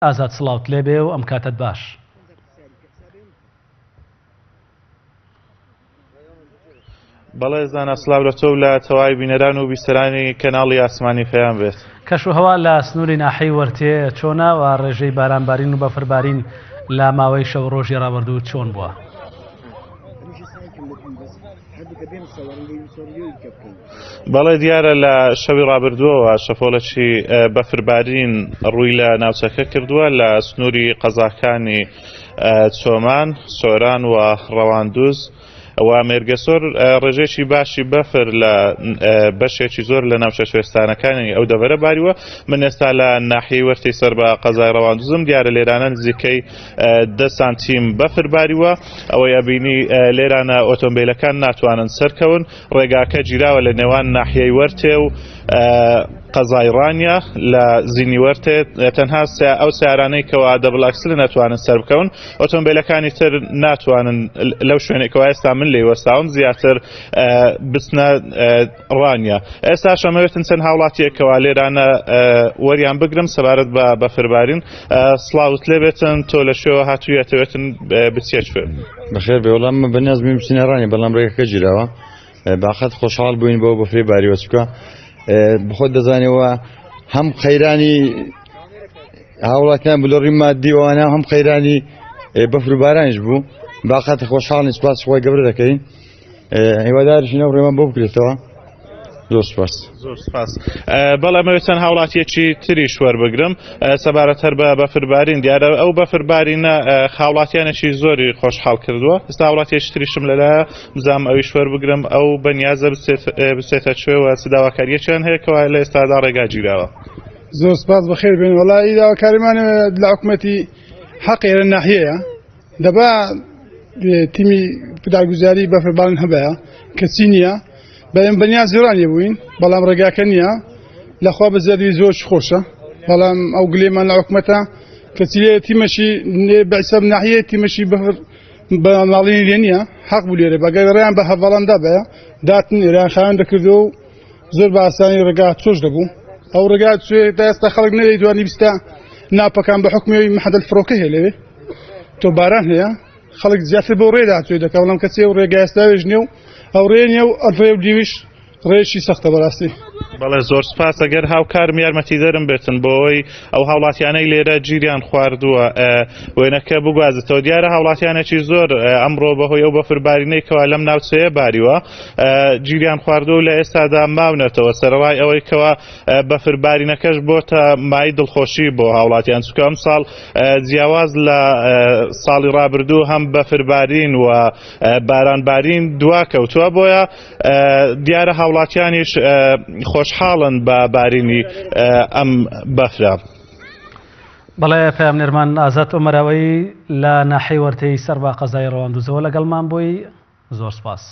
ئازاد سڵاوت لێبێ و ئەم کاتت باش. بەڵێ زانە سڵاو لە تۆ و لە تەواوی بینەران و بیسەرانی کەناڵی ئاسمانی خەیان بێت. کەش و هەوا لە سنووری ناحەی وەرتێ چۆنە و ڕێژەی بارانبارین و بەفربارین لە ماوەی شەو ڕۆژی ڕابردوو چۆن بووە؟ بەڵێ دیارە لە شەوی ڕابردووەوە شەفۆڵەکی بەفربارین ڕووی لە ناوچەکە کردووە لە سنووری قەزاکانی چۆمان، سۆران و ڕەواندوز و مێرگەسۆر ڕێژێکی باشی بەفر لە بەشێکی زۆر لە ناوچە شوێستانەکانی ئەو دەبەرە باریوە. من ئێستا لە ناحیەی وەرتی سەر بە قەزای ڕەواندوزم، دیارە لێرانە نزیکەی 10 سانتیم بەفر باریوە. ئەوەی ئەبینی لێرانە ئۆتۆمبیلەکان ناتوانن سەرکەون، ڕێگاکە گیراوە لە نێوان ناحیەی وەرتێ و قەزای ڕانیا لە زینی وەرتێ. تەنها ئەو سیارانەی کەوا دەبڵ ئەکسل ناتوانن سەر بکەون، ئۆتۆمبیلەکانی تر ناتوانن لەو شوێنێکەوە ئێستا من لێی وەستاوم زیاتر بچنە ڕانیا. ئێستا شەمەوێتن چەند هاوڵاتیەکەوە لێرانە وەریان بگرم سەبارەت بە بەفربارین. سڵاوت لێ بێتن، تۆ لە شوێوە هاتوویەتەوێتن بچێت شوێ؟ بەخێر بێ، وەڵام بەنیازمیم بچینە ڕانی، بەڵام ڕێگەکە گیراوە. باخەت خۆشحاڵ بووین بەوە بەفرێ باریوە چکە بخۆت دەزانەوە هەم خەیرانی هاوڵاتیان بلۆڕی مادیوانە هەم خەیرانی بەفربارانیش بوو. باخەت خۆشحاڵین، سوپاس خۆی گەورە دەکەین. هیواداریشین ئەو ڕێمان بۆ بکرێتەوە. زۆر سپاس. زۆر سپاس. بەڵام چەند هاوڵاتیەکی تریش وەربگرم سەبارەت هەر بە بەفربارین. دیارە ئەو بەفربارینە هاوڵاتیانێکی زۆری خۆشحاڵ کردووە. ئێستا هاوڵاتیەکی تریشم لەلایە بزانم ئەویش وەربگرم. ئەو بەنیازە بچێتە کوێوە چ داواکاریەکیان هەیە کەوا لە ئێستادا ڕێگا گیراوە؟ زۆر سپاس، بەخێر بێن. وەڵی داواکاریمان لە حکوومەتی حەقی لە ناحیەیە دەبا تیمی پدارگوزاری بەفربارین هەبەیە کە چی نییە. بەنیاز زۆرانی بووین، بەڵام ڕێگاکە نییە. لەخوا بەزەروی زۆر خۆشە، بەڵام ئەو گلێمان لە حکوومەتە کە چیلێ تیمەشی بەسەب ناحیە تیمەشی بەفر بە ماڵینی لێ نییە. حەق بوو لێرە بەگەر ڕێیان بە هەڤەڵامدا بەیە داتن ئێران خاوێن دەکردو و زۆر بە ئاسانی ڕێگا چۆش دەبوو. ئەو ڕێگا تا ئێستا خەڵک نەوەی دوانی بیستە ناپەکان بە حکومی مەحەدەل فڕۆکە هەیە لەوێ تۆ باران هەیە خەڵک زیاتر بۆ ڕێدا توێ دەکە، بەڵام کەچێ و ڕێگا ئێستاوێژ نییە و ئەو ڕێ نییە و ئەلفەیە و دیویش ڕێشی سەختە بەڕاستی. بەڵێ زۆر سپاس. ئەگەر هاوکارم یارمەتی دەرم بێتن بۆەوەی ئەو هاوڵاتیانەی لێرە گیریان خواردووە وێنەکە بگوازێتەوە. دیارە هاوڵاتیانێکی زۆر ئەمڕۆ بەهۆی ئەو بەفربارینەی کەوا لەم ناوچەیە باریوە گیریان خواردووە و لە ئێستادا ماونێتەوە سەرەوای ئەوەی کەوا بەفربارینەکەش بۆتە مای دڵخۆشی بۆ هاوڵاتیان. چکە ئەم ساڵ جیاواز لە ساڵی ڕابردوو هەم بەفربارین و بارانبارین دواکەوتووە، بۆیە دیارە هاوڵاتیانیش خۆشحاڵن بە بارینی ئەم بەفرە. بەڵێ پامنێرمان ئازاد ئۆمەراوەی لە ناحەی وەرتەی سەر بە قەزای ڕەواندوزەوە لەگەڵمان بووی. زۆر سپاس.